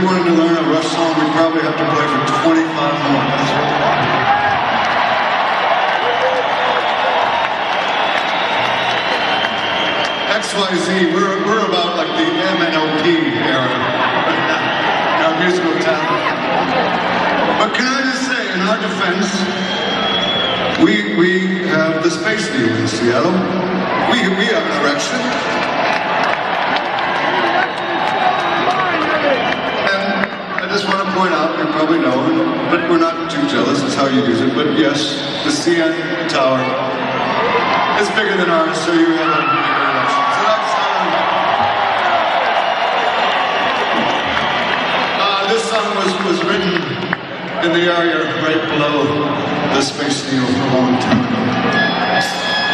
we wanted to learn a Rush song, we'd probably have to play for 25 more. XYZ, we're about like the LMNOP era in our musical talent. But can I just say, in our defense, we have the Space Needle in Seattle. We have an erection. And I just want to point out, you probably know, but we're not too jealous, it's how you use it, but yes, the CN Tower is bigger than ours, so you have a bigger erection. So that's, this song was written in the area right below the Space Needle a long time ago.